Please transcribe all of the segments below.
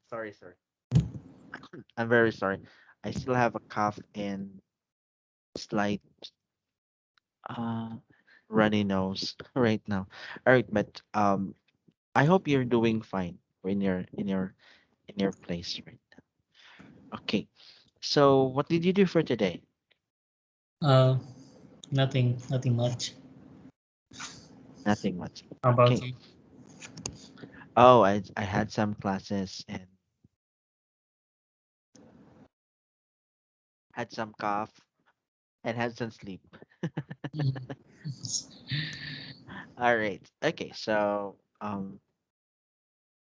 Sorry, sorry. I'm very sorry. I still have a cough and slight uh runny nose right now. All right, but I hope you're doing fine when you're in your place right now. Okay. So what did you do for today? Uh, nothing much. Nothing much. How about Okay. you? Oh, I had some classes and had some cough and had some sleep. Mm. All right. Okay. So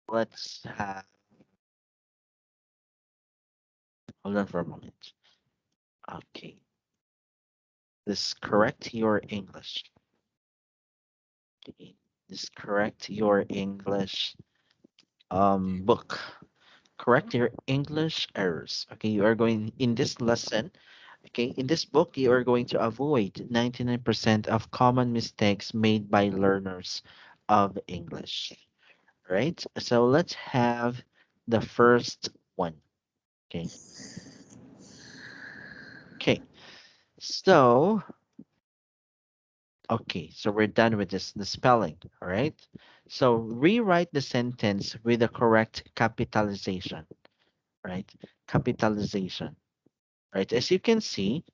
let's have hold on for a moment. Okay. This correct your English. Okay. This correct your English book. Correct your English errors. Okay, you are going in this lesson. Okay, in this book, you are going to avoid 99% of common mistakes made by learners of English. Right? So let's have the first one. Okay. Okay. So, okay, so we're done with this, the spelling. All right. So rewrite the sentence with the correct capitalization. Right? Capitalization. Right? As you can see,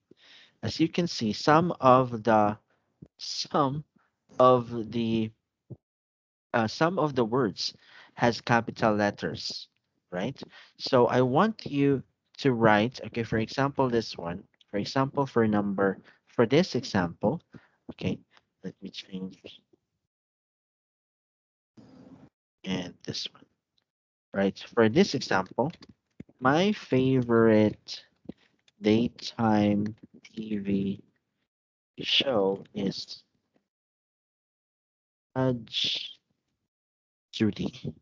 some of the some of the words has capital letters, right? So I want you to write, okay, for example, this one, for example, for this example, okay, let me change and this one, right? For this example, my favorite daytime TV show is Judge Judy.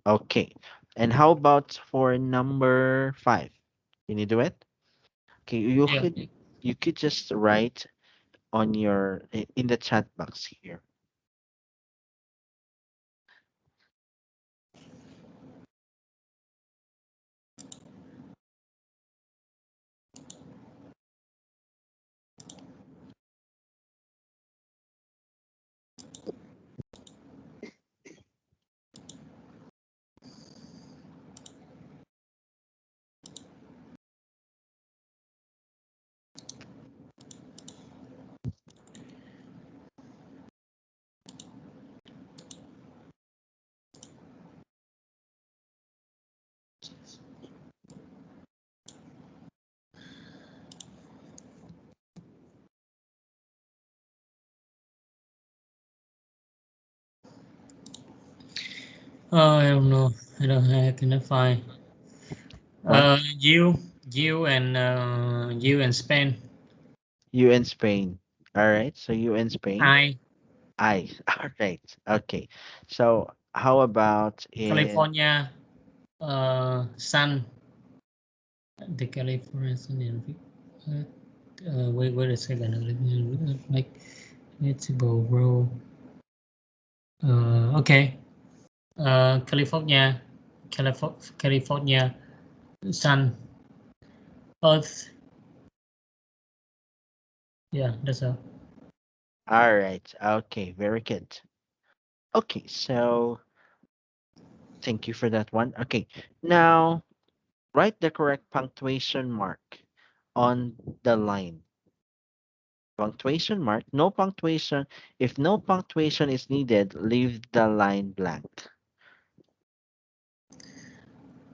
Okay. And how about for number five? Can you do it? Okay, Yeah. you could just write on in the chat box here. Oh, I don't know. I cannot find. Huh? You, you and Spain. You in Spain. All right. So you in Spain. I, I. All right. Okay. So how about in California. Sun. The California sun. Wait a second. Let me make flexible row. Okay. California, California, sun, earth. Yeah, that's all. all right. Okay, very good. Okay, so thank you for that one. Okay. Now write the correct punctuation mark on the line. Punctuation mark, no punctuation. If no punctuation is needed, leave the line blank.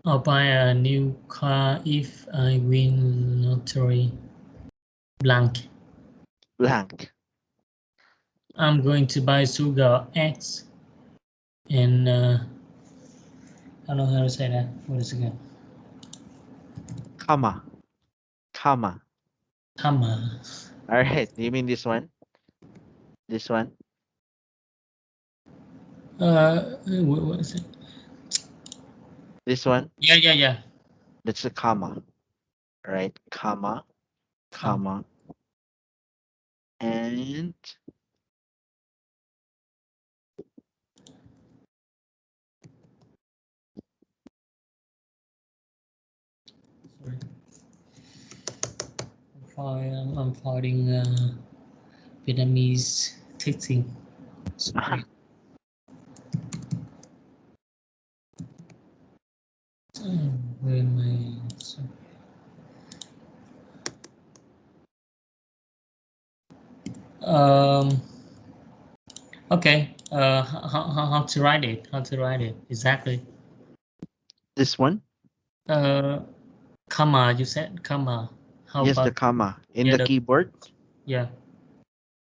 I'll buy a new car if I win lottery. Blank. Blank. I'm going to buy sugar X and I don't know how to say that. What is it again? Comma. Comma. Hammer. All right. Do you mean this one? This one? What is it? This one? Yeah. That's a comma. All right. Comma. Hammer. Comma. And I'm finding Vietnamese texting. Sorry. Where am I? Um. Okay. How to write it? How to write it exactly? This one? Uh, comma. You said comma. How Yes, the about comma in yeah the the keyboard. yeah?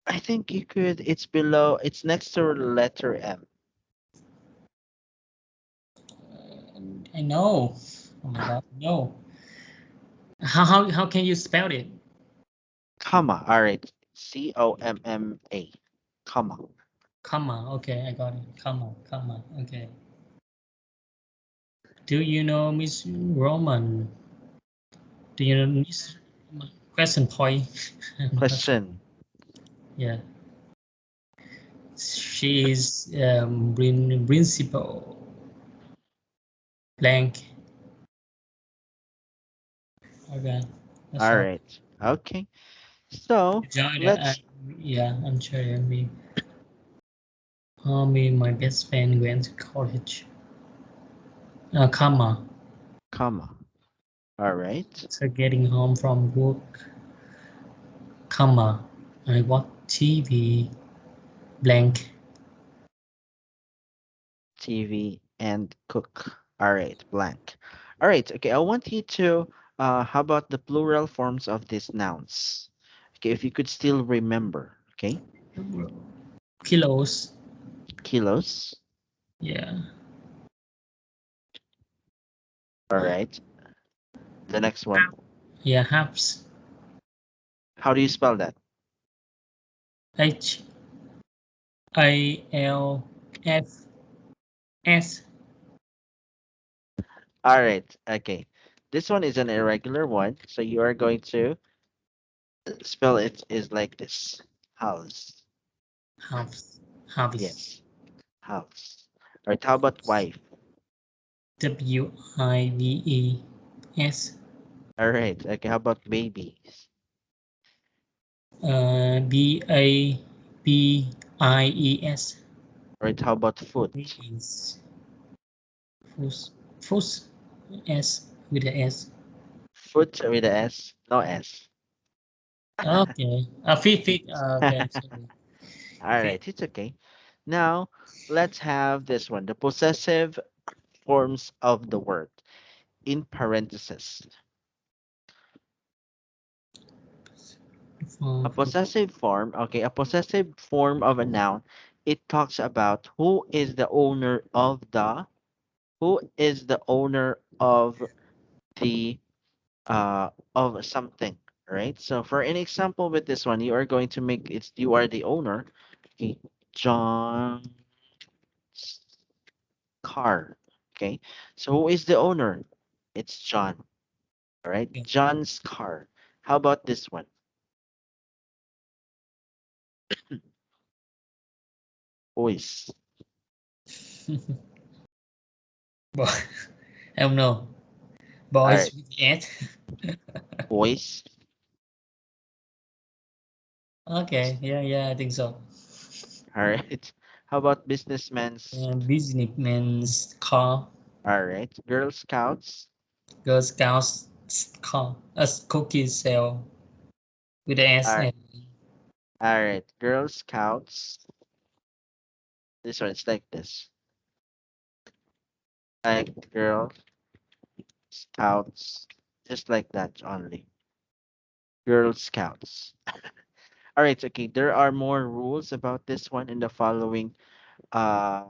I think you could. It's below. It's next to letter M. I know. Oh my God, no. How can you spell it? Comma. All right. COMMA. Comma. Comma. Okay, I got it. Comma. Comma. Okay. Do you know Miss Roman? Do you know Miss question point? I'm not sure. Question. Yeah, she is principal blank. Okay, that's All all. right. Okay. So Join it. let's. Yeah, I'm sure. Me, my best friend went to college. Comma. Comma. All right. So getting home from work. Comma. I watch TV. Blank. TV and cook. All right. Blank. All right. Okay. I want you to. How about the plural forms of these nouns? Okay. If you could still remember. Okay. Kilos. Kilos. Yeah. All right. The next one. Yeah. Halves. How do you spell that? HILFS. All right. Okay. This one is an irregular one, so you are going to spell it is like this. House. Halves. Halves. Yes. House. All right. How about wife? WIVES. All right. Okay. How about babies? BABIES. All right. How about foot? Is Fus. Fus. S with the S. Foot with a S, no S. Okay. Feet. Okay. I'm sorry. All Feet. right. It's okay. Now let's have this one. The possessive forms of the word in parentheses. A For possessive form, okay, a possessive form of a noun, it talks about who is the owner the of something, right? So for an example with this one, you are going to make it's you are the owner. Okay, John's car. Okay, so who is the owner? It's John. All right, okay. John's car. How about this one? Boys. Boy. I don't know. All Boys right, with the S. boys. Okay. Yeah. I think so. All right. How about businessmen's? Businessman's car. All right. Girl Scouts. Girl Scouts car. As cookies sell with the S. All right. And All right. Girl Scouts. This one, it's like this. Like Girl Scouts. Just like that only. Girl Scouts. All right. Okay. There are more rules about this one uh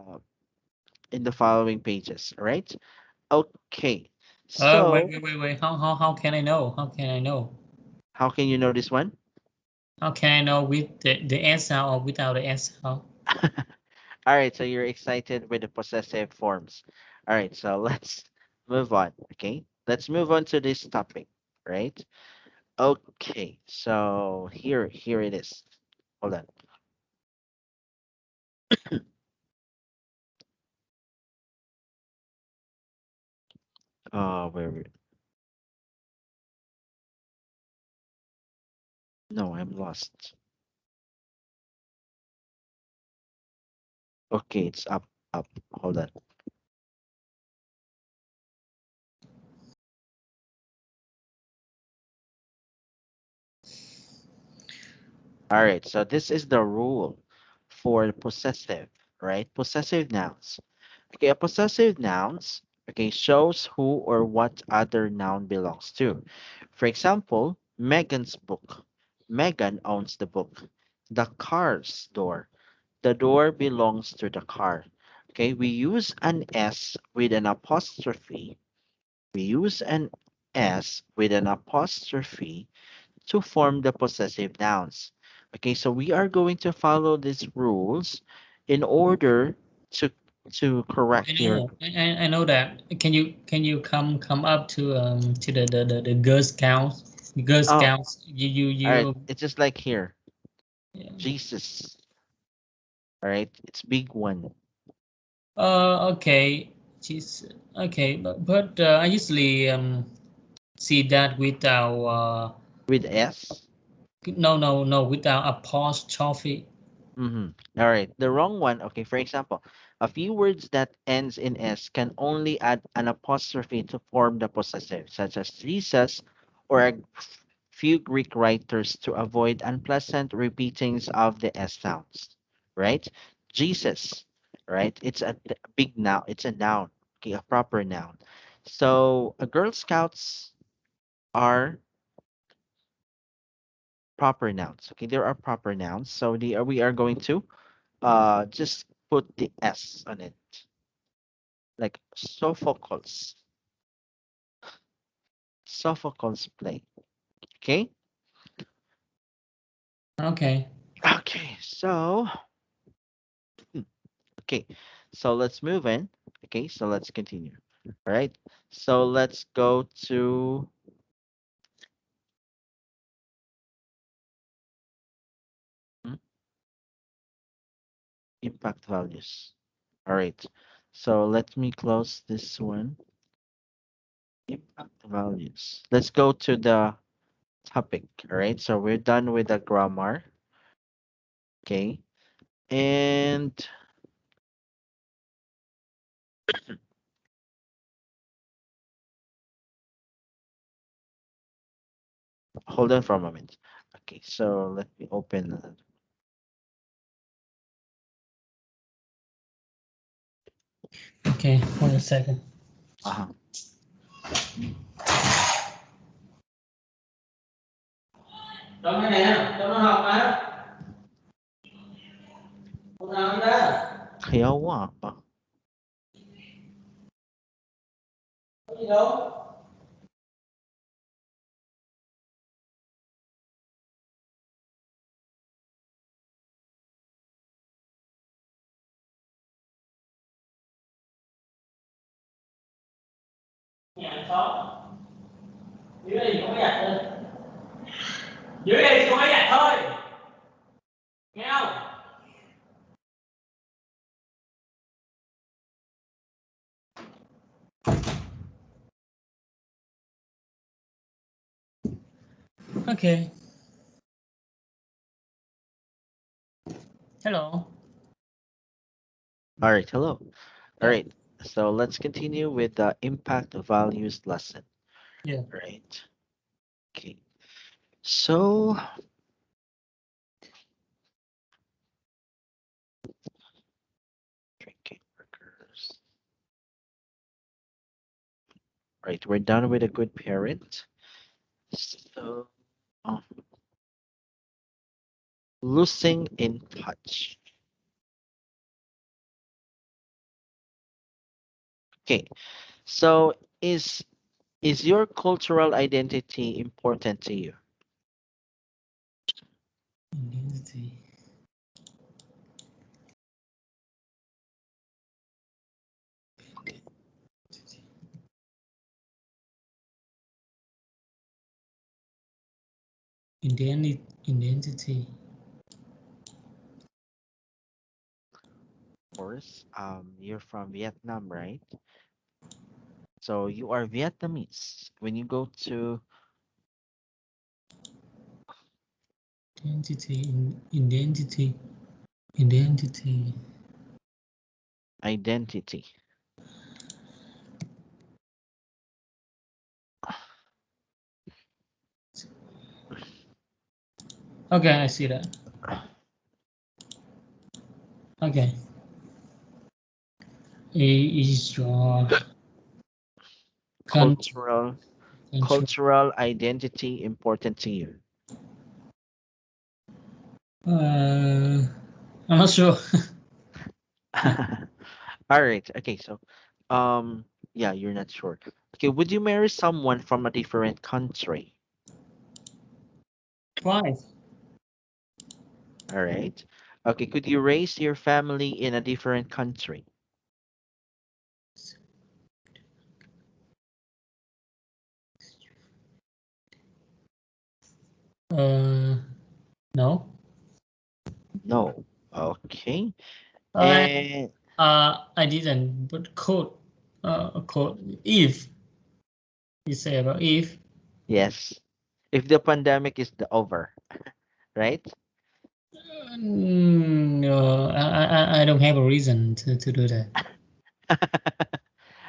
in the following pages. All right. Okay. wait, So wait. How can I know? How can I know? how can you know this one? How can I know with the S sound or without the S sound? All right, so you're excited with the possessive forms. All right, so let's move on. Okay, let's move on to this topic, right? Okay, so here it is. Hold on. Where No, I'm lost. Okay, it's up, up. Hold on. All right, so this is the rule for possessive, right? Possessive nouns. Okay, a possessive nouns, okay, shows who or what other noun belongs to. For example, Megan's book. Megan owns the book. The car's door. The door belongs to the car. Okay, we use an S with an apostrophe. We use an S with an apostrophe to form the possessive nouns. Okay, so we are going to follow these rules in order to I correct your. know. I know that. Can you come up to the Girl Scouts? The Girl Oh, Scouts. all right. You. It's just like here, Yeah. Jesus. All right, it's big one Okay. She's okay, but I usually see that without with S. no without apostrophe. All right, the wrong one. Okay, for example, a few words that ends in S can only add an apostrophe to form the possessive, such as Jesus, or a few Greek writers to avoid unpleasant repeatings of the S sounds. Right? Jesus. Right? It's a big noun. It's a noun. Okay, a proper noun. So, a Girl Scouts are proper nouns. Okay, there are proper nouns. So we are going to just put the S on it, like Sophocles play. Okay. Okay. Okay. So hmm, okay. So let's move in. Okay. So let's continue. All right. So let's go to hmm, impact values. All right. So let me close this one. Impact values. Let's go to the topic. All right. So we're done with the grammar. Okay. And hold on for a moment. Okay, so let me open. Okay. Hold a second. Uh-huh. Trong cái này nè, trong nó học mà. Không nào đi ra. Kaya pa. Có gì đâu. Nhà hàng xóm. Dưới đây chỉ có máy giặt thôi. Dưới đây chỉ có máy giặt thôi. Nghe không? Okay. Hello. All right, hello. All Yeah. right, so let's continue with the impact values lesson. Yeah. Right. Okay. So, drinking workers. Right, we're done with a good parent. So, uh, losing in touch. Okay. So, is your cultural identity important to you? Identity. Identity. Of course. You're from Vietnam, right? So you are Vietnamese. When you go to Identity, identity. Identity. Okay, I see that. Okay, is your country? Cultural Country. cultural identity important to you? I'm not sure. All right. Okay. So, yeah, you're not sure. Okay. Would you marry someone from a different country? Why? All right. Okay. Could you raise your family in a different country? Uh, no. No. Okay. I And I didn't. But code. Code. If you say about if. yes, if the pandemic is over, right? No, I don't have a reason to do that.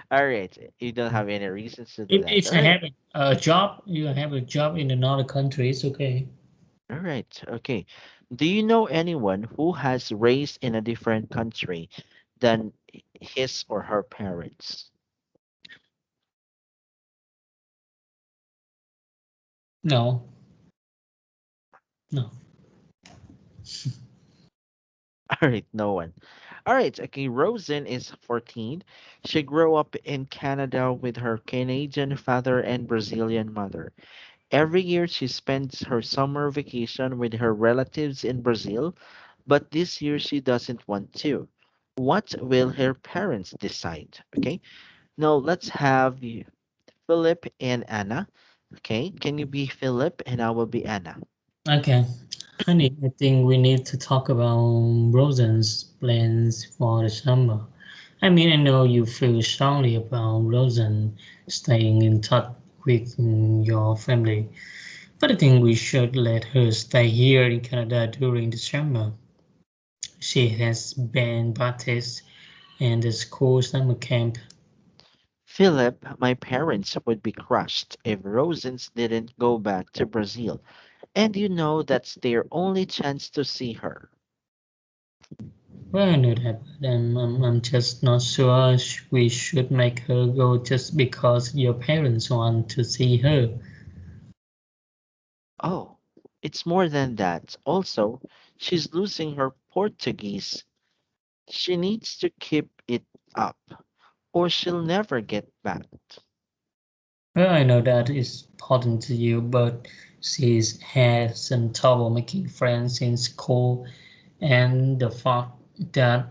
All right. You don't have any reasons to do that. If All I right. have a job, you have a job in another country, it's okay. All right. Okay. Do you know anyone who has raised in a different country than his or her parents? No, no. All right, no one. All right. Okay. Rosen is 14. She grew up in Canada with her Canadian father and Brazilian mother. Every year she spends her summer vacation with her relatives in Brazil, but this year she doesn't want to. What will her parents decide? Okay. Now let's have Philip and Anna. Okay, can you be Philip and I will be Anna? Okay. Honey, I think we need to talk about Rosen's plans for the summer. I mean, I know you feel strongly about Rosen staying in touch with your family, but I think we should let her stay here in Canada during the summer. She has band practice and the school summer camp. Philip, my parents would be crushed if Rosens didn't go back to Brazil, and you know that's their only chance to see her. Well, I know that, but I'm just not sure we should make her go just because your parents want to see her. Oh, it's more than that. Also, she's losing her Portuguese. She needs to keep it up, or she'll never get back. Well, I know that is important to you, but she's had some trouble making friends in school, and the fact that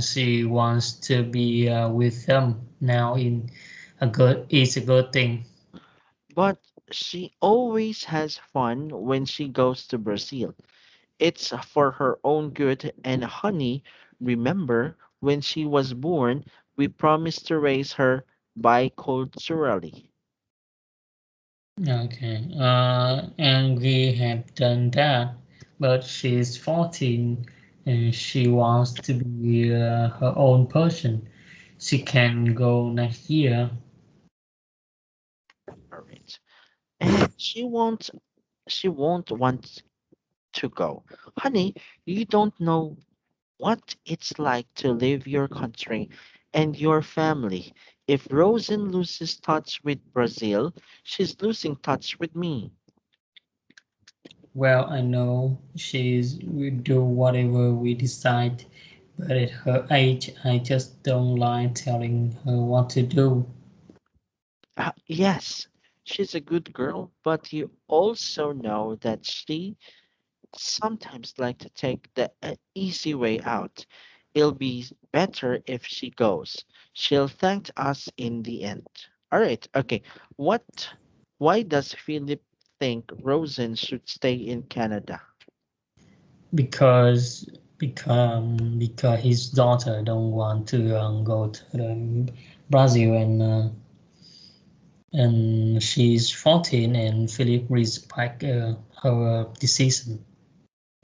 she wants to be with them now in a good is a good thing. But she always has fun when she goes to Brazil. It's for her own good. And honey, remember when she was born, we promised to raise her biculturally. Okay, and we have done that, but she's 14 and she wants to be her own person. She can go next year. All right. And she won't want to go. Honey, you don't know what it's like to leave your country and your family. If Rosen loses touch with Brazil, she's losing touch with me. Well, I know she's will do whatever we decide, but at her age, I just don't like telling her what to do. Yes, she's a good girl, but you also know that she sometimes like to take the easy way out. It'll be better if she goes. She'll thank us in the end. All right, okay. What? Why does Philip think Rosen should stay in Canada? because because his daughter don't want to go to the Brazil and she's 14 and Philip respect her decision.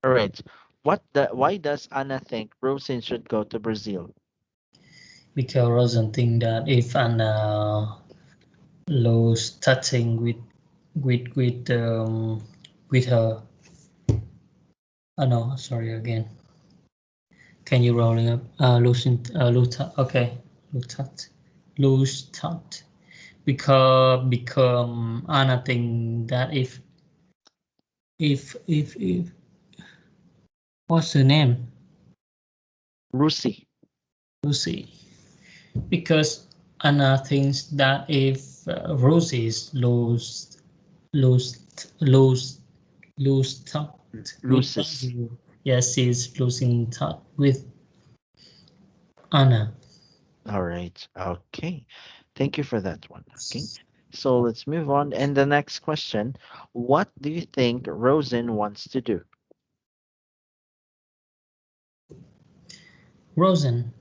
All right. Why does Anna think Rosen should go to Brazil? Because Rosen think that if Anna lose touching with her, oh no, sorry again. Can you rolling up? Lose touch. Okay, lose touch. Lose touch. Because Anna think that if what's her name? Rusi. Lucy. Because Anna thinks that if Rosie's lose lose lose touch with Loses. Brazil, yes, she's losing touch with Anna. All right. Okay. Thank you for that one. Okay. So let's move on. And the next question, what do you think Rosen wants to do? Rosen,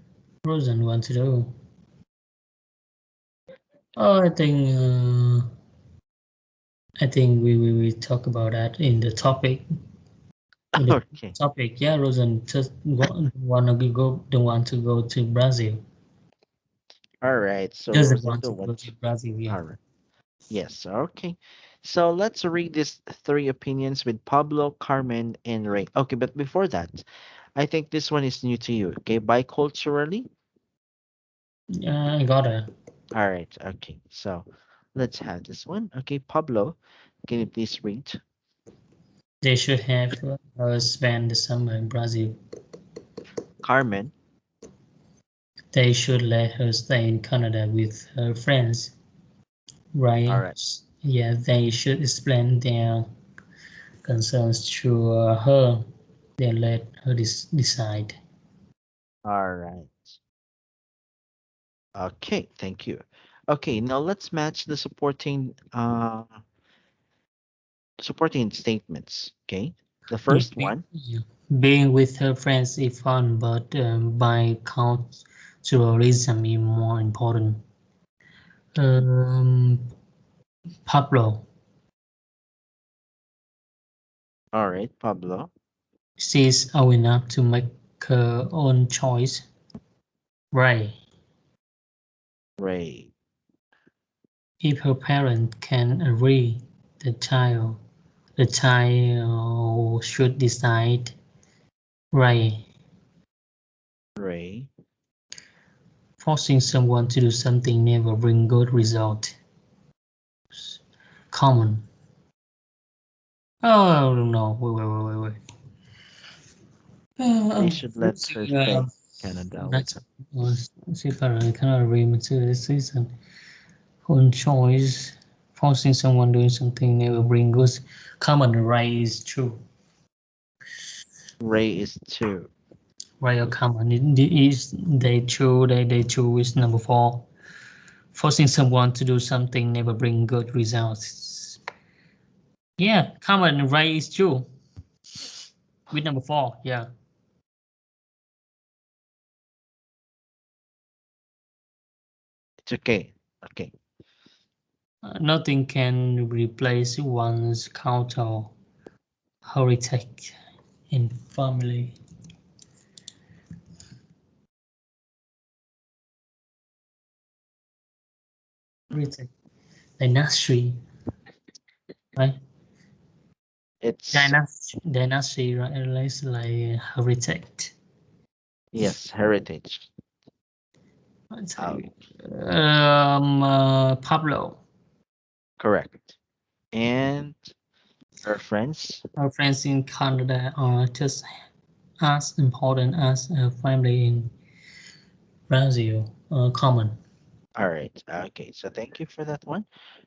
Rosen wants to do. Oh, I think we talk about that in the topic. In the Okay. topic, yeah, Rosen just don't want to go to Brazil. All right. So Doesn't Rosen want to don't go want to to. Brazil, yeah. All right. Yes. Okay. So let's read these three opinions with Pablo, Carmen, and Ray. Okay, but before that, I think this one is new to you. Okay, biculturally. Yeah, I got it. All right. Okay. So let's have this one. Okay, Pablo, can you please read? They should have spent the summer in Brazil. Carmen. They should let her stay in Canada with her friends, All right? right. Yeah, they should explain their concerns to her. Then let her decide. All right. Okay. Thank you. Okay. Now let's match the supporting statements. Okay. The Yeah, first one. being with her friends is fun, but by culturalism is more important. Um, Pablo, All right, Pablo. she's old enough to make her own choice, right? Ray. If her parent can agree, the child the child should decide, right? Ray. Forcing someone to do something never bring good result. Common. Oh no, wait. They should let her Forcing stay in Canada with that's her. see parent cannot agree to this season. Own choice. Forcing someone doing something never bring good. Common right is true. Ray is two. Right, common it is they true. They true is number four. Forcing someone to do something never bring good results. Yeah, common right is true. With number four, yeah. It's okay. Okay. Nothing can replace one's cultural heritage in family. Heritage. Dynasty, right? It's Dynasty, right? It's like heritage. yes, heritage. I'd say, Uh, Pablo. correct. And her friends. Our friends in Canada are just as important as a family in Brazil. Common. All right. Okay. So thank you for that one.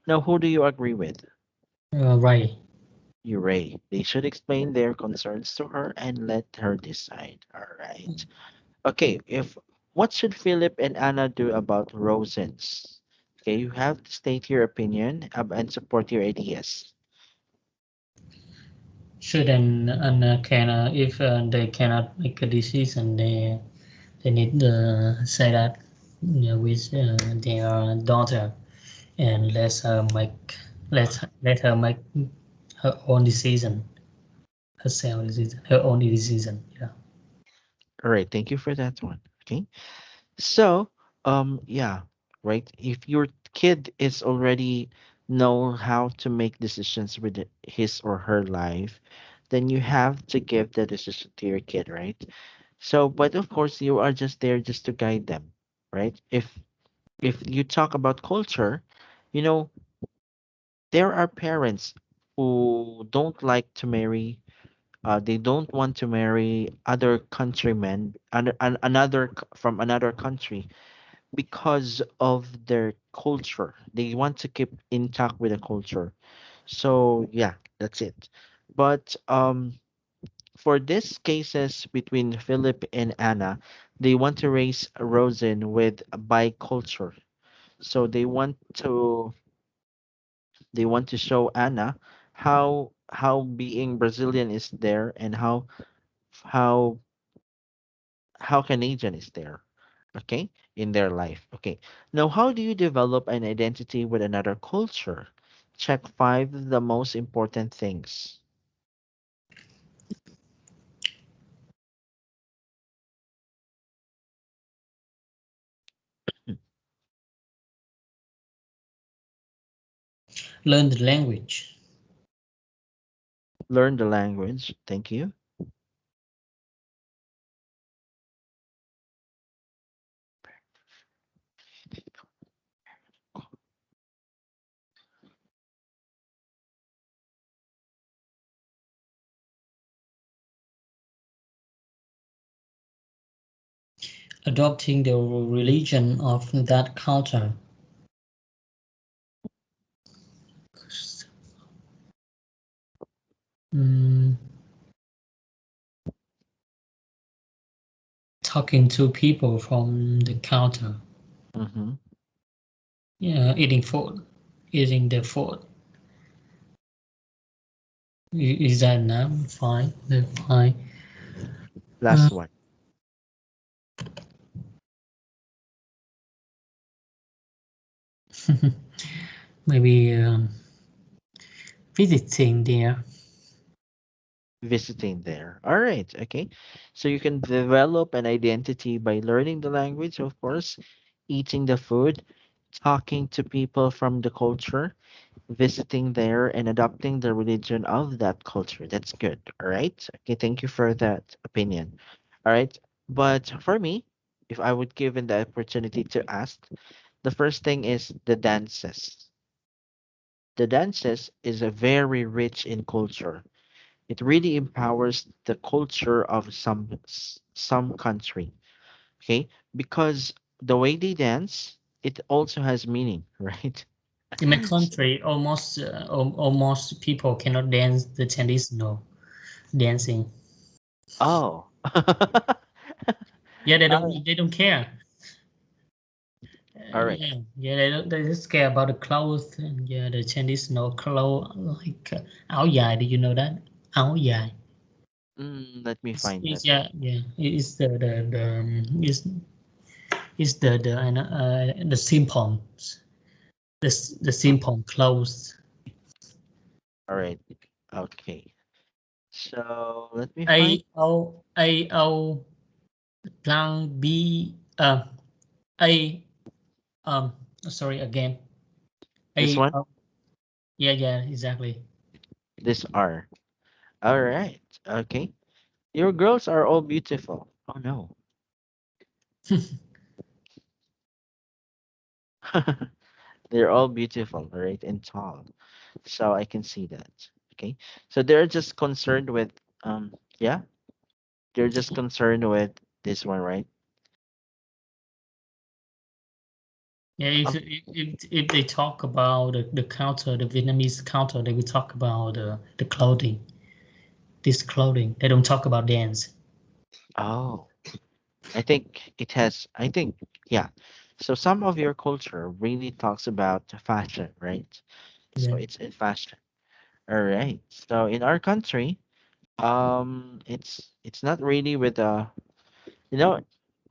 Now, who do you agree with? Right. You, Ray. They should explain their concerns to her and let her decide. All right. Okay. If what should Philip and Anna do about Rosens? Okay, you have to state your opinion and support your ideas. Should and can if they cannot make a decision, they need to say that, with their daughter, and let her make her own decision, herself decision, her own decision. Yeah. All right, thank you for that one. Okay. So, yeah, right. If your kid is already know how to make decisions with his or her life, then you have to give the decision to your kid, right? So, but of course, you are just there just to guide them, right? If you talk about culture, you know, there are parents who don't like to marry. They don't want to marry other countrymen, from another country because of their culture. They want to keep intact with the culture. So yeah, that's it. But for these cases between Philip and Anna, they want to raise Rosen with a biculture. So they want to show Anna how being Brazilian is there and how how Canadian is there. Okay, in their life. Okay, now how do you develop an identity with another culture? Check five the most important things. Learn the language. Learn the language. Thank you. Adopting the religion of that culture. Mm, talking to people from the culture. Mm-hmm. Yeah, eating food. Eating the food. Is that enough? Fine. That's fine. Uh, Last one. maybe visiting there. Visiting there. All right. Okay. So you can develop an identity by learning the language, of course, eating the food, talking to people from the culture, visiting there, and adopting the religion of that culture. That's good. All right. Okay. Thank you for that opinion. All right. But for me, if I would given the opportunity to ask, the first thing is the dances. The dances is a very rich in culture. It really empowers the culture of some country. Okay, because the way they dance, it also has meaning, right? In my country, almost people cannot dance the traditional dancing. Oh. Yeah, they don't Oh, they don't care. all right. Yeah, they just care about the clothes and yeah, the traditional clothes like áo dài. Do you know that? Áo dài. Let me find that one. Yeah, yeah. It's the simple the Uh, simple clothes. all right. Okay. So let me find A O plan B A sorry again. this A one. yeah, yeah, exactly. This R. All right. Okay. Your girls are all beautiful. Oh no. They're all beautiful, right? And tall. So I can see that. Okay. So they're just concerned with yeah, they're just concerned with this one, right? Yeah, Oh, if they talk about the culture, the Vietnamese culture, they will talk about the clothing, this clothing. They don't talk about dance. oh. I think yeah. So some of your culture really talks about fashion, right? So Yeah. it's in fashion. All right. So in our country, it's not really with you know,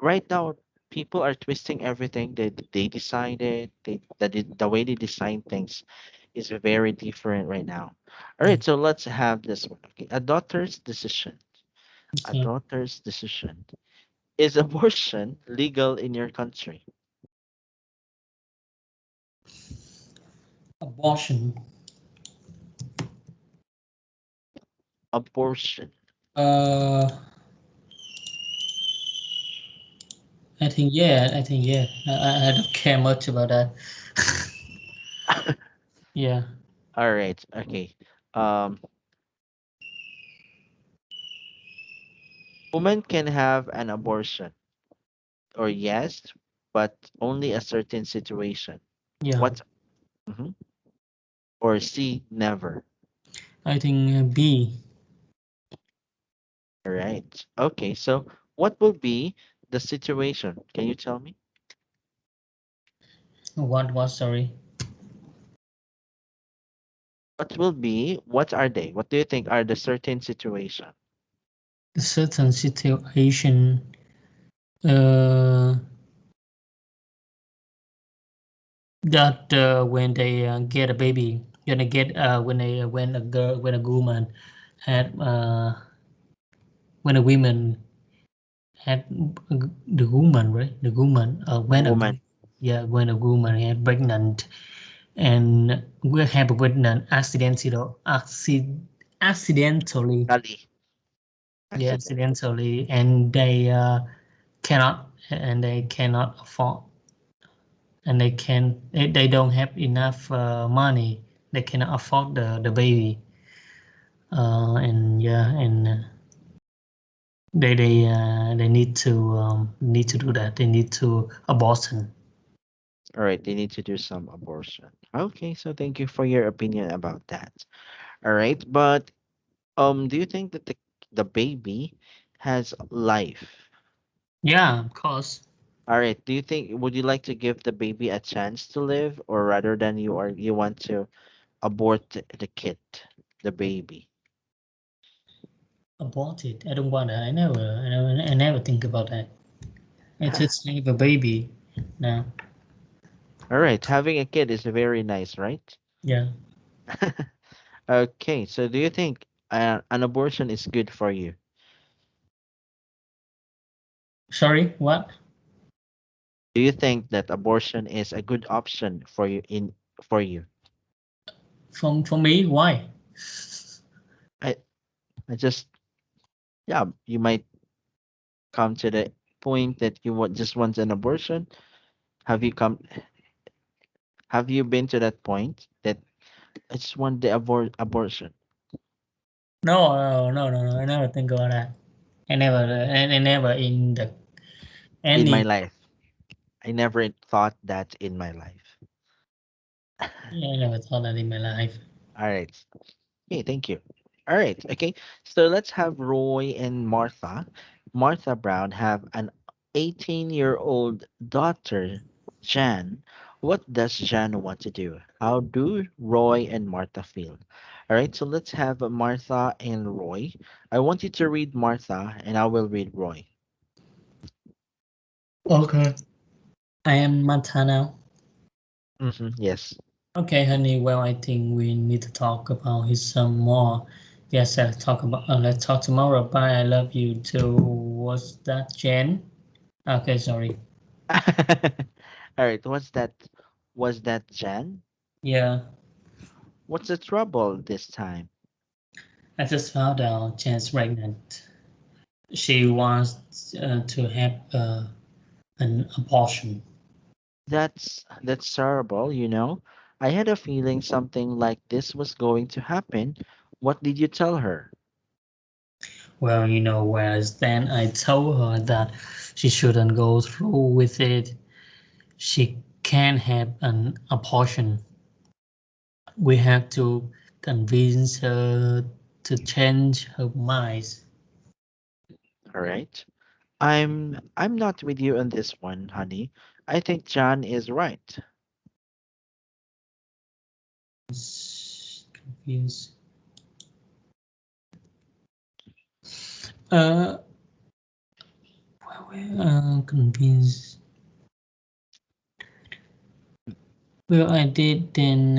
right now people are twisting everything. They decided the way they design things. is very different right now. All Yeah. right, so let's have this one. Okay, a daughter's decision. A Okay. daughter's decision. Is abortion legal in your country? Abortion. Abortion. Uh, I think yeah. I think yeah. I don't care much about that. Yeah. All right, okay. Um, women can have an abortion, or yes, but only a certain situation. Yeah. What? Mhm. Or C, never. I think B. All right. Okay, so what will be the situation? Can you tell me? What was sorry? What are they? What do you think are the certain situation? A certain situation. Uh, that when they get a baby, when they get when a woman had when a woman had the woman, right, the woman A when a woman. yeah, when a woman had pregnant and will have a pregnant accidentally, Kali. yeah, Accident. accidentally, and they cannot afford, and they don't have enough money, they cannot afford the baby, and yeah, and they need to do that, they need to abortion. All right, they need to do some abortion. Okay, so thank you for your opinion about that. All right, but do you think that the baby has life? Yeah, of course. All right, do you think would you like to give the baby a chance to live, or rather than you want to abort the kid, the baby? Abort it, I don't want that, I never think about that. I just have a baby now. All right, having a kid is very nice, right? Yeah. Okay, so do you think an abortion is good for you? Sorry, what? Do you think that abortion is a good option for you? For me, why? I I just yeah, you might come to the point that just want an abortion. Have you come have you been to that point that I just want the abortion No, no, I never think about that. I never in the in my any. life? I never thought that in my life. Yeah, I never thought that in my life. All right. Okay, thank you. All right. Okay. So let's have Roy and Martha. Martha Brown have an 18-year-old daughter, Jan. What does Jan want to do? How do Roy and Martha feel? All right. So let's have Martha and Roy. I want you to read Martha and I will read Roy. Okay. I am Mata now. Yes. Okay, honey. Well, I think we need to talk about his some more. Yes, let's talk tomorrow. Bye. I love you too. What's that, Jen? Okay, sorry. All right. What's that? Was that Jan? Yeah, What's the trouble this time? I just found out Jen's pregnant. She wants to have an abortion. That's terrible, you know. I had a feeling something like this was going to happen. What did you tell her? Well, whereas then I told her that she shouldn't go through with it. She can have an abortion. We have to convince her to change her mind. All right. I'm not with you on this one, honey. I think John is right. Convince. Uh, convince. Well, I did then.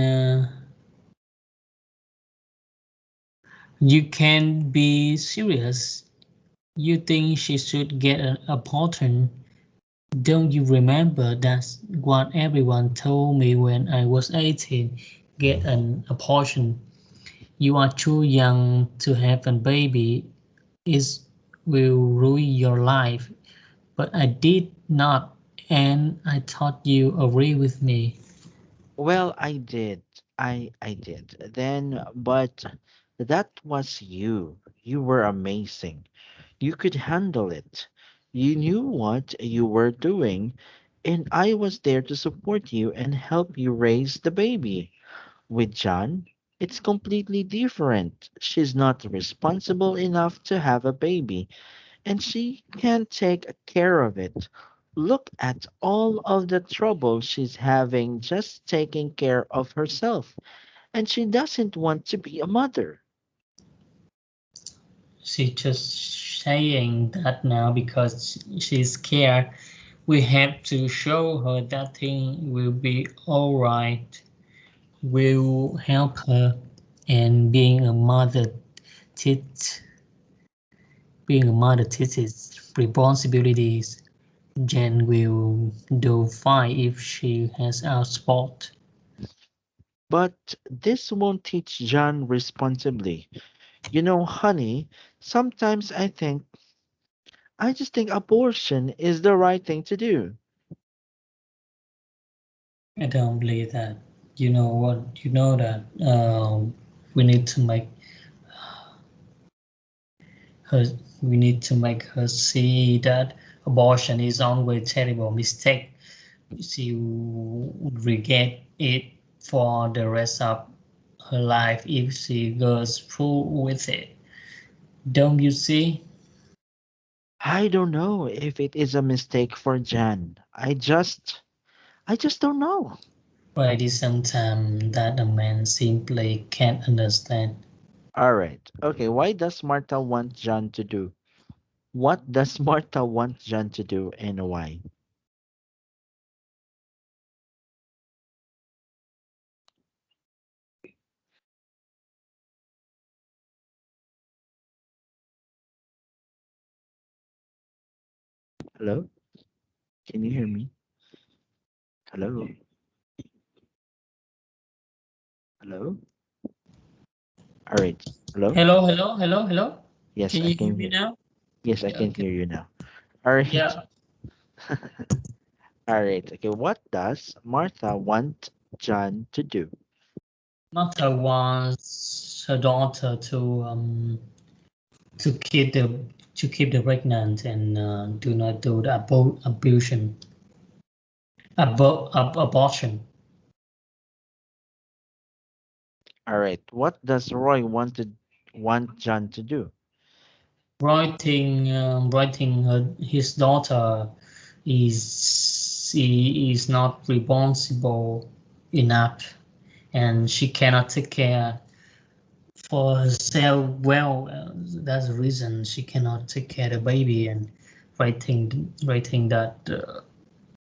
You can be serious. You think she should get an abortion? Don't you remember that's what everyone told me when I was 18? Get an abortion. You are too young to have a baby. It will ruin your life. But I did not, and I thought you agree with me. Well, I did. I did. Then, but that was you. You were amazing. You could handle it. You knew what you were doing, and I was there to support you and help you raise the baby. With John, it's completely different. She's not responsible enough to have a baby, and she can't take care of it. Look at all of the trouble she's having just taking care of herself, and she doesn't want to be a mother. She's just saying that now because she's scared. We have to show her that thing will be alright. We'll help her. And tit, being a mother teaches responsibilities. Jen will do fine if she has our spot. But this won't teach John responsibly. You know, honey, sometimes I just think abortion is the right thing to do. I don't believe that. You know what? You know that we need to make her. We need to make her see that abortion is always a terrible mistake. She would regret it for the rest of her life if she goes through with it. Don't you see? I don't know if it is a mistake for Jan. I just don't know. But it is sometimes that a man simply can't understand. All right. Okay, why does Martha want John to do? What does Martha want John to do and why? Hello? Can you hear me? Hello? Hello? All right. Hello? Hello, hello, hello, hello. Yes, Can I you hear can me hear. now? Yes, I Yeah, can okay. hear you now. All right. Yeah, All right. Okay, what does Martha want John to do? Martha wants her daughter to keep the pregnant and do not do the abortion. Abortion. All right. What does Roy want John to do? Writing his daughter is not responsible enough, and she cannot take care for herself well. That's the reason she cannot take care of the baby, and writing that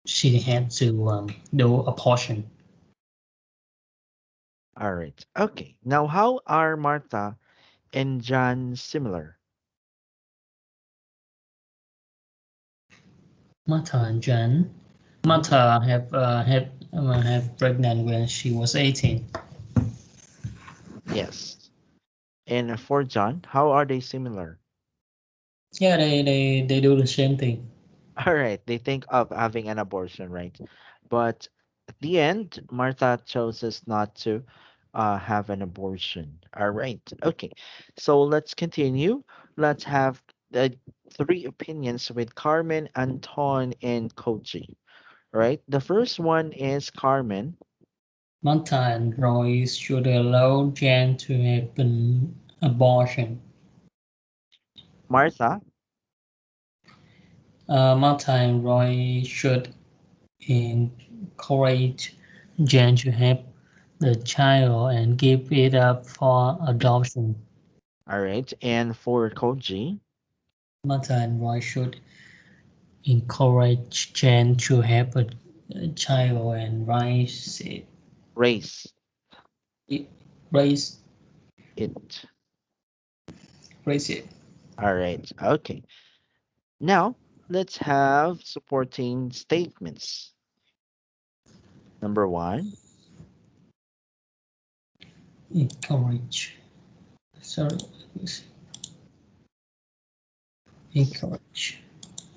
she had to do abortion. All right. Okay. Now, how are Martha and John similar? Martha and Jan. Mhm. Martha have pregnant when she was 18. Yes. And for John, how are they similar? Yeah, they do the same thing. All right. They think of having an abortion, right? But at the end, Martha chooses not to have an abortion. All right. Okay. So let's continue. Let's have the three opinions with Carmen, Anton, and Koji. Right? The first one is Carmen. Martha and Roy should allow Jan to have an abortion. Martha. Martha and Roy should encourage Jan to have the child and give it up for adoption. All right. And for Koji, Martha and Roy should encourage Jan to have a child and race raise it. raise it. All right. Okay. Now, let's have supporting statements. Number one, Encourage. Sorry, encourage.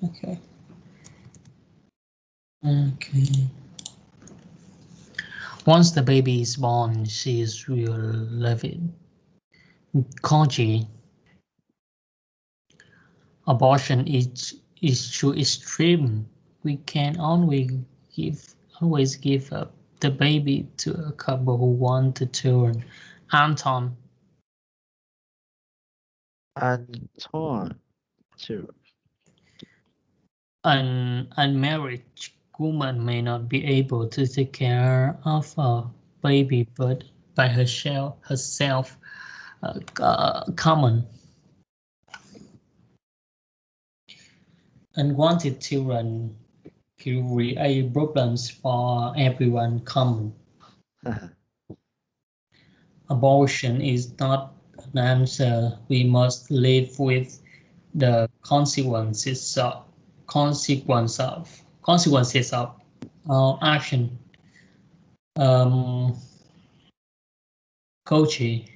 Okay. Okay. Once the baby is born, she is will love it. Koji, abortion is too extreme. We can always give up the baby to a couple who want to turn. Anton, Anton. Two. an unmarried woman may not be able to take care of a baby, but by herself, common. Unwanted children create problems for everyone. Common. Abortion is not an answer. We must live with the consequences of our action. Um, Coachy.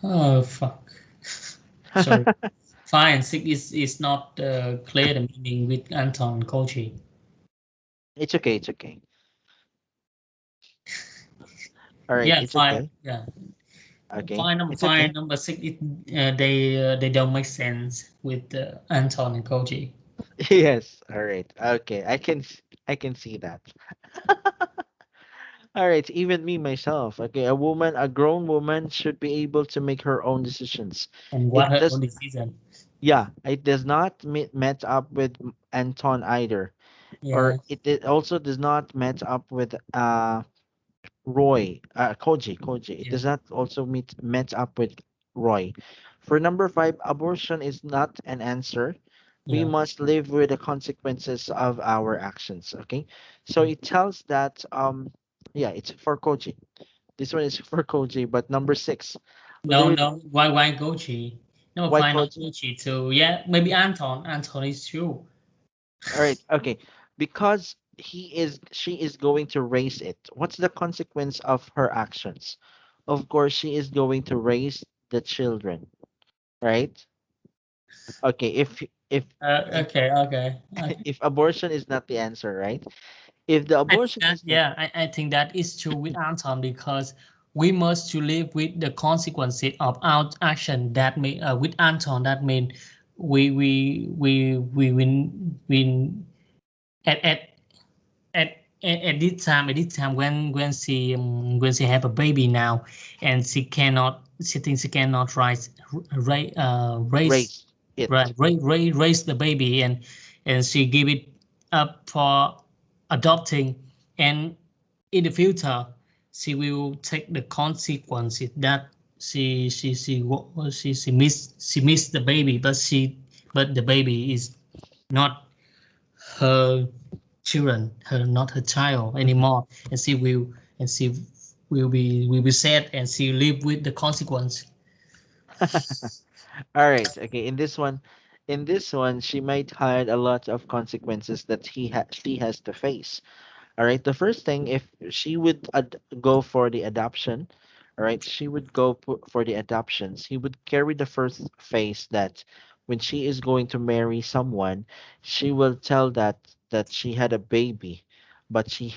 Oh fuck. Sorry. Fine. Sick is not clear the meaning with Anton Coachy. It's okay. It's okay. All right. Yeah, It's fine. okay. Yeah, Okay. fine. Number It's five, okay. number six. They don't make sense with Anton and Coachy. Yes. All right. Okay. I can see that. All right. Even me myself. Okay. A grown woman should be able to make her own decisions. And what It her does. own decision. Yeah. It does not match up with Anton either, or Yeah, it also does not match up with Koji. It yeah, does not also match up with Roy. For number five, abortion is not an answer. We yeah, must live with the consequences of our actions. Okay, so yeah. it tells that yeah, it's for Koji. This one is for Koji, but number six, with No, the no. Why Gochi? Number why five, not Koji? Gochi. So yeah, maybe Anton. Anton is true. All right, okay, because she is going to raise it. What's the consequence of her actions? Of course, she is going to raise the children, right? Okay, if Okay. if abortion is not the answer, right? If the I think abortion that is not, yeah, I think that is true with Anton because we must to live with the consequences of our action. That may with Anton that mean we win at at at this time when she have a baby now and she thinks she cannot raise raise it. raise the baby and she give it up for adopting and in the future she will take the consequences that she missed the baby but the baby is not her children, her not her child anymore, and she will be sad and she live with the consequence. All right, okay. In this one, she might hide a lot of consequences that she has to face. All right. The first thing, if she would go for the adoption, all right, she would go for the adoptions. He would carry the first phase that when she is going to marry someone, she will tell that she had a baby, but she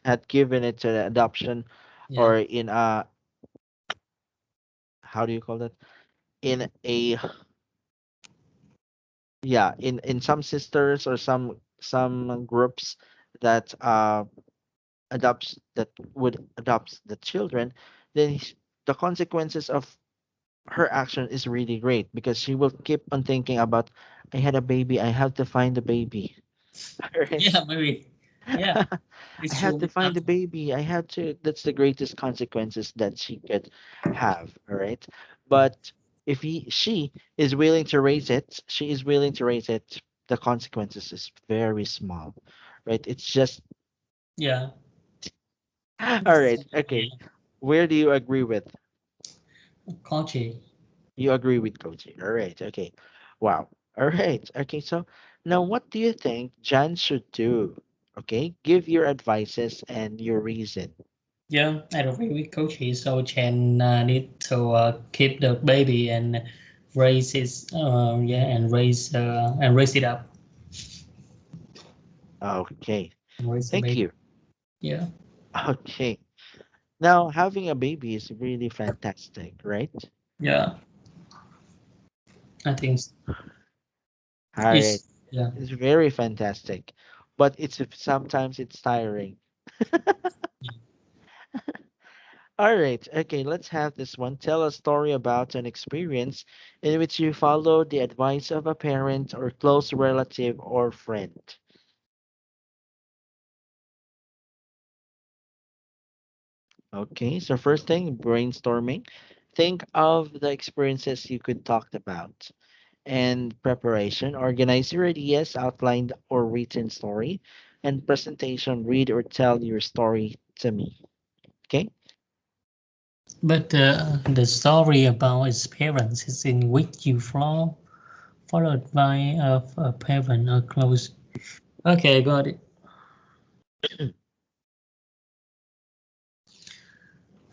had given it to the adoption, Yeah, or in how do you call that? In a yeah, in some sisters or some groups that would adopt the children, then the consequences of her action is really great because she will keep on thinking about, I had a baby, I have to find the baby. Right? yeah, maybe, yeah, I it's true have to with find the Anton. baby. I have to. That's the greatest consequences that she could have. All right. Yeah, But if she is willing to raise it, she is willing to raise it. The consequences is very small, right? It's just yeah, all right. Okay. yeah. Where do you agree with? Culture. You agree with Koji. All right. Okay. Wow. All right. Okay. So now what do you think Jan should do? Okay. Give your advices and your reason. Yeah, I agree with Kochi. So Chen need to keep the baby and raise it. Yeah, and raise it up. Okay. Raise the Thank baby. you. Yeah, Okay. Now having a baby is really fantastic, right? yeah. I think All right. it's yeah. It's very fantastic. But sometimes it's tiring. All right. Okay, let's have this one. Tell a story about an experience in which you followed the advice of a parent or close relative or friend. Okay, so first thing, brainstorming. Think of the experiences you could talk about. And preparation, organize your ideas, outlined or written story. And presentation, read or tell your story to me. Okay? But the story about his parents is in which you follow, followed by a parent or close. Okay, got it.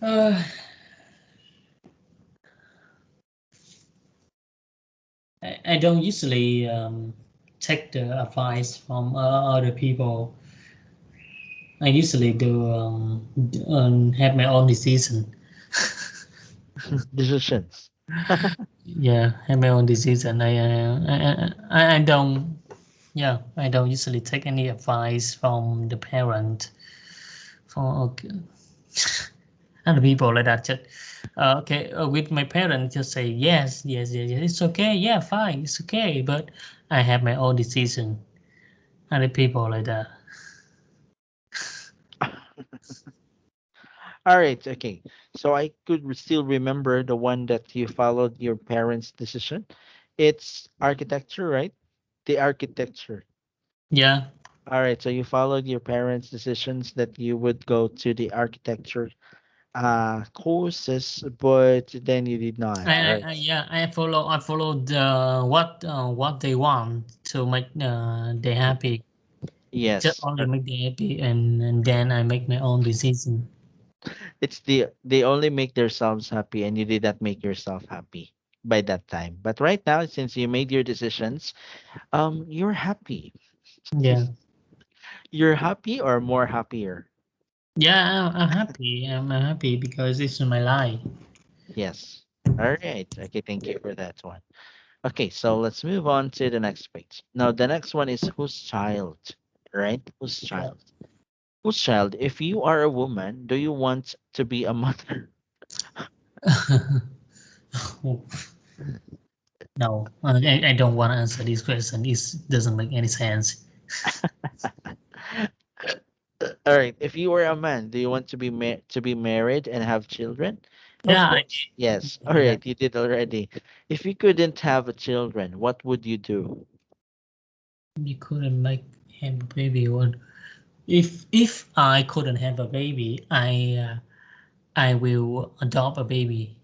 Uh, I don't usually take the advice from other people. I usually do have my own decision. Decisions. Yeah, have my own decision. I don't. Yeah, I don't usually take any advice from the parent. For okay. Other people like that. Just okay, with my parents, just say yes, yes, yes, yes. It's okay. Yeah, fine. It's okay. But I have my own decision. Other people like that. All right, okay. So I could still remember the one that you followed your parents' decision. It's architecture, right? The architecture. Yeah, All right, so you followed your parents' decisions that you would go to the architecture courses, but then you did not. All right. yeah, I follow the what they want to make they happy. Just Yes. only make them happy, and then I make my own decision. It's they only make themselves happy and you did not make yourself happy by that time. But right now, since you made your decisions, you're happy. Yeah, You're happy or more happier? yeah, I'm happy. I'm happy because it's my life. Yes. All right. Okay, thank you for that one. Okay, so let's move on to the next page. Now, the next one is whose child, right? Whose Yeah. child? Whose child? If you are a woman, do you want to be a mother? No, I don't want to answer this question. It doesn't make any sense. All right. If you were a man, do you want to be married and have children? Of Yeah, I course. Yes. All did. Yeah, right. You did already. If you couldn't have a children, what would you do? you couldn't make have a baby. What if I couldn't have a baby? I will adopt a baby.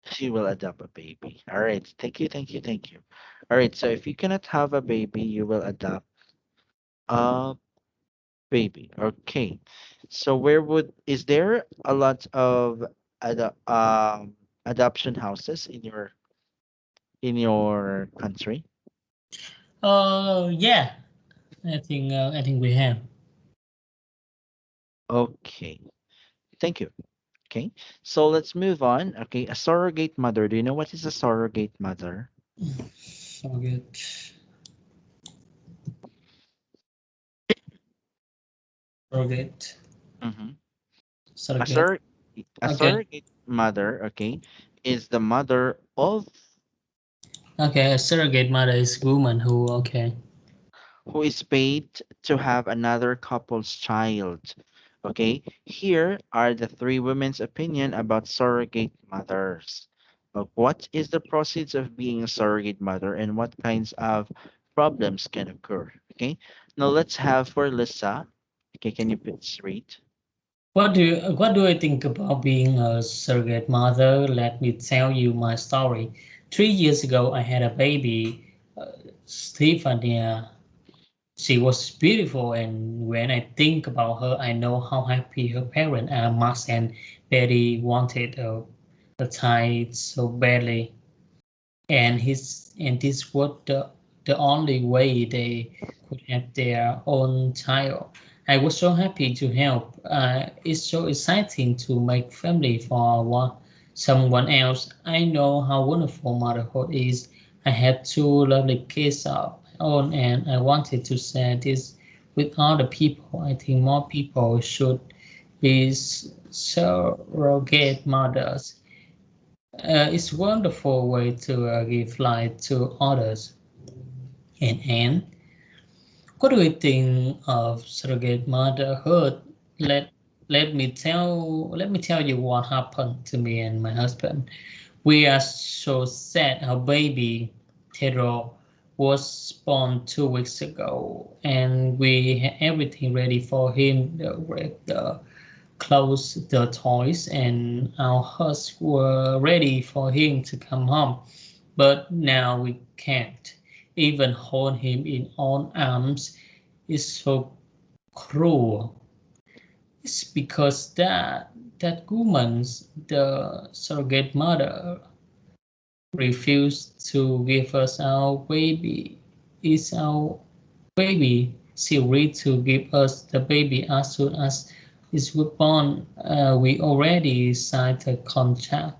She will adopt a baby. All right. Thank you. Thank you. Thank you. All right. So if you cannot have a baby, you will adopt a baby. Okay. So is there a lot of adoption houses in your country? Yeah. I think we have. Okay. Thank you. Okay. So let's move on. Okay. A surrogate mother. Do you know what is a surrogate mother? Surrogate. Surrogate. Mm-hmm. A Surrogate. sur a Okay. surrogate mother, okay, is the mother of Okay. A surrogate mother is woman who. Okay. who is paid to have another couple's child. Okay, here are the three women's opinion about surrogate mothers. What is the proceeds of being a surrogate mother and what kinds of problems can occur? Okay, now let's have for Lisa. Okay, can you please read? What do I think about being a surrogate mother? Let me tell you my story. 3 years ago, I had a baby, Stephania. She was beautiful, and when I think about her, I know how happy her parents are. Max and Betty wanted a child so badly, and this was the only way they could have their own child. I was so happy to help. It's so exciting to make family for someone else. I know how wonderful motherhood is. I had two lovely kids of my own, and I wanted to share this with other people. I think more people should be surrogate mothers. It's a wonderful way to give life to others. And what do you think of surrogate motherhood? Let let me tell you what happened to me and my husband. We are so sad our baby Tero was born 2 weeks ago, and we had everything ready for him. The clothes, the toys, and our huts were ready for him to come home. But now we can't even hold him in our arms. It's so cruel. It's because that woman, the surrogate mother, refused to give us our baby. It's our baby. She agreed to give us the baby as soon as it was born. We already signed a contract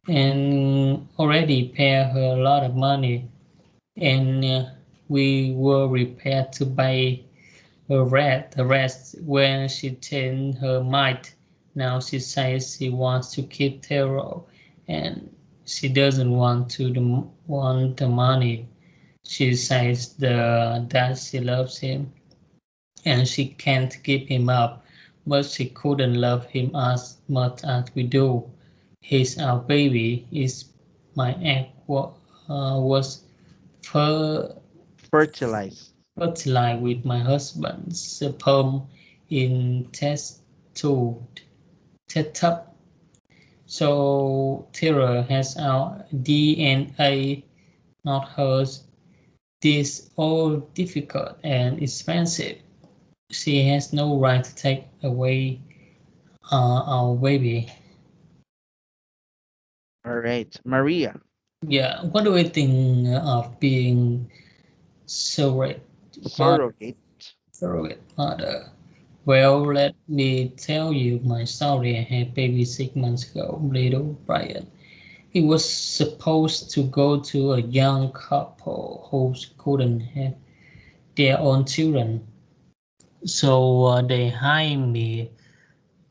and already paid her a lot of money, and we were prepared to pay the rest when she changed her mind. Now she says she wants to keep Taro, and she doesn't want the money. She says that she loves him and she can't give him up, but she couldn't love him as much as we do. He's our baby. Is my egg was fer- Fertilize. fertilized with my husband's sperm in test tube. So Tara has our DNA, not hers. This all difficult and expensive. She has no right to take away our baby. All right, Maria. Yeah, what do you think of being surrogate mother? Surrogate. Surrogate mother. Well, let me tell you my story. I had baby 6 months ago, little Brian. He was supposed to go to a young couple who couldn't have their own children. So they hired me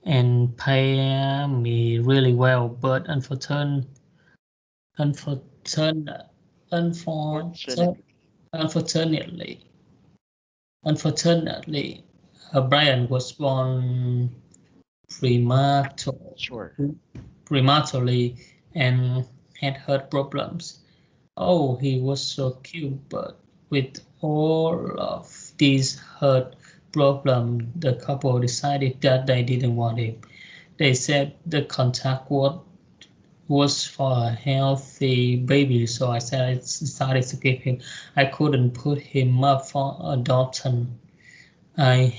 and pay me really well, but unfortunately, Fortunately. unfortunately, unfortunately, Brian was born premature, Sure. prematurely and had heart problems. Oh, he was so cute, but with all of these heart problems, the couple decided that they didn't want him. They said the contact was for a healthy baby, so I started to give him. I couldn't put him up for adoption. I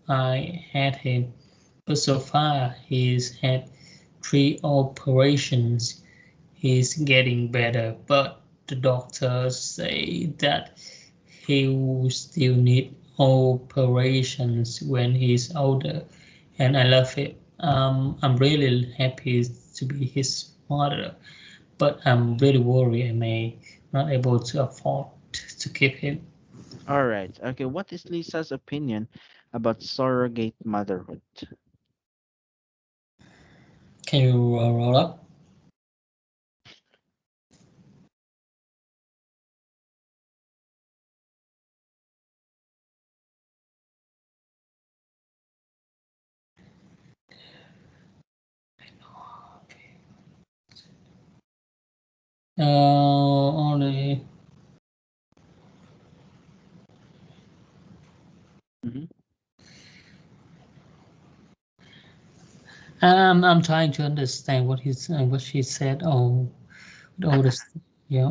I had him, but so far he's had 3 operations. He's getting better, but the doctors say that he will still need operations when he's older, and I love it. I'm really happy to be his mother, but I'm really worried I may not able to afford to keep him. All right. Okay, what is Lisa's opinion about surrogate motherhood? Can you roll up? Only Hmm. I'm trying to understand what she said. Oh, with all this, yeah.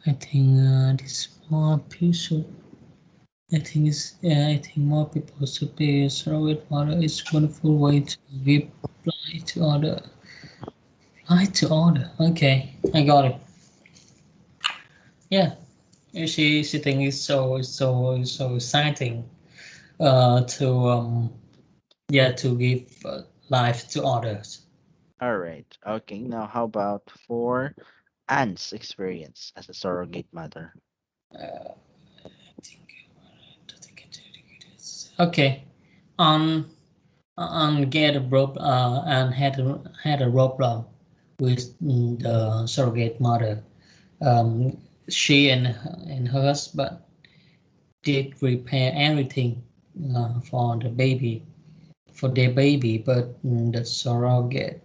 I think this more people. I think more people should be surrogate mother is wonderful way to reply to order. Reply to order. Okay, I got it. Yeah, she think it's so exciting. To yeah, to give life to others. All right. Okay. Now, how about for Anne's experience as a surrogate mother? Uh, okay, on get a and had a problem with the surrogate mother. Um, she and her husband did repair everything for the baby for their baby, but the surrogate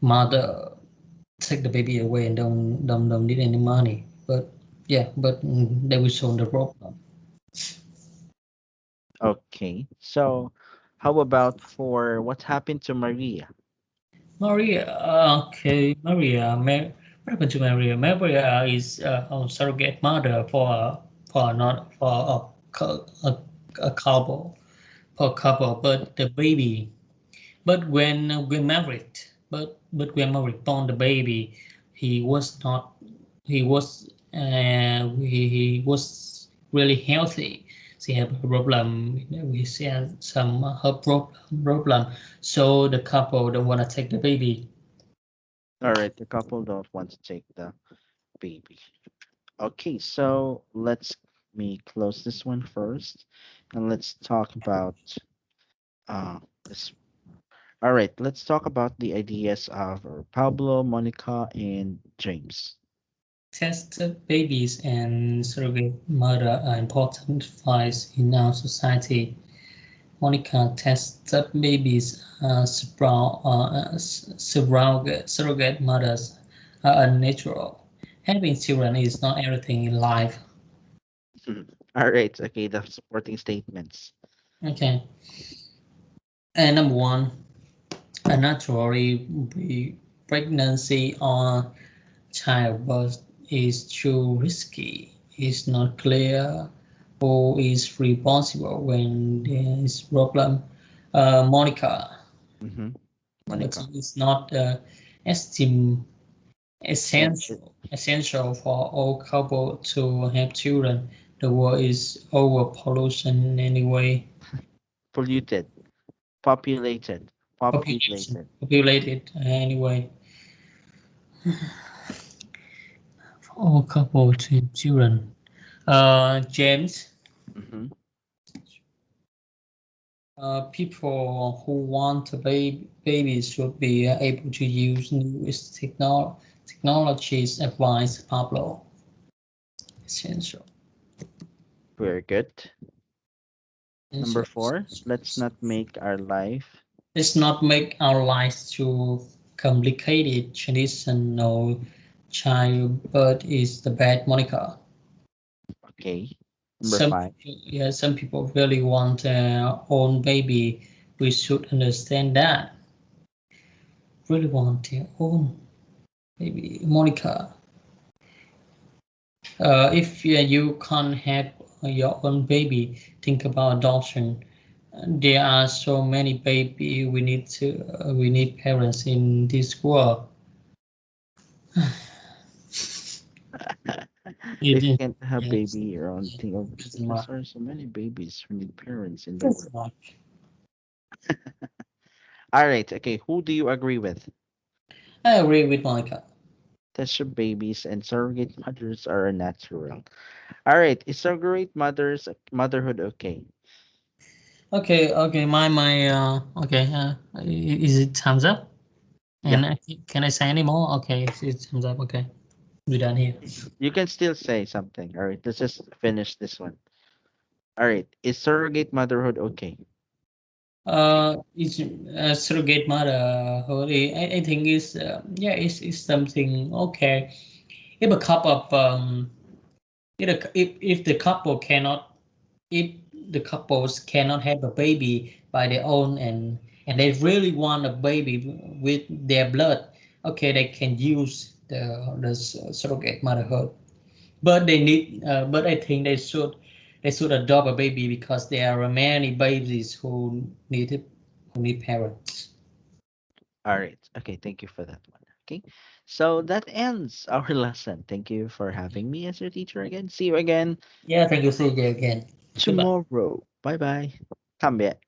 mother take the baby away and don't need any money. But yeah, but they will solve the problem. Okay. So, how about for what happened to Maria? Maria, okay, what happened to Maria? Maria is a surrogate mother for not for a couple for couple, but the baby. But when we married, but when married, born the baby, he was not. He was he was really healthy. She had a problem. We had some her problem. So the couple don't want to take the baby. All right. The couple don't want to take the baby. Okay. So, let's me close this one first, and let's talk about this. All right. Let's talk about the ideas of Pablo, Monica, and James. Test babies and surrogate mother are important files in our society. Monica tests babies surrogate mothers are unnatural. Having children is not everything in life. All right. Okay. The supporting statements. Okay. And number one, a naturally pregnancy or childbirth is too risky. It's not clear who is responsible when there is problem. Monica, Mm-hmm. number two Monica. is not estim Essential. essential for all couple to have children. The world is over pollution anyway. Polluted. Populated. Population Populated. populated anyway. For all couple to have children. James, Mm-hmm. people who want a baby should be able to use newest technologies. Advice Pablo. Essential. Very good. Number Essential. four, let's not make our life. Let's not make our lives too complicated. Traditional childbirth is the bad Monica. Okay. Number Some five. people, yeah, some people really want their own baby. We should understand that. Really want their own baby, Monica. If you can't have your own baby, think about adoption. There are so many baby we need parents in this world. If you It can't have yes, baby your own thing of doesn't because matter. there are so many babies who need parents in the That's world. much. All right. Okay. Who do you agree with? I agree with Monica. Test babies and surrogate mothers are natural. All right. Is surrogate motherhood okay? Okay, okay, my okay, is it thumbs up? Yeah. And can I say any more? Okay, it's thumbs up. Okay, we're done here. You can still say something. All right. Let's just finish this one. All right. Is surrogate motherhood okay? It's surrogate mother. I think is yeah, it's something okay. If a couple of If the couple cannot, if the couples cannot have a baby by their own, and they really want a baby with their blood, okay, they can use the surrogate motherhood. But they need, but I think they should adopt a baby because there are many babies who need parents. All right. Okay, thank you for that one. Okay. So that ends our lesson. Thank you for having me as your teacher again. See you again Yeah, thank you, CJ, again. Goodbye. tomorrow. Bye bye. 探别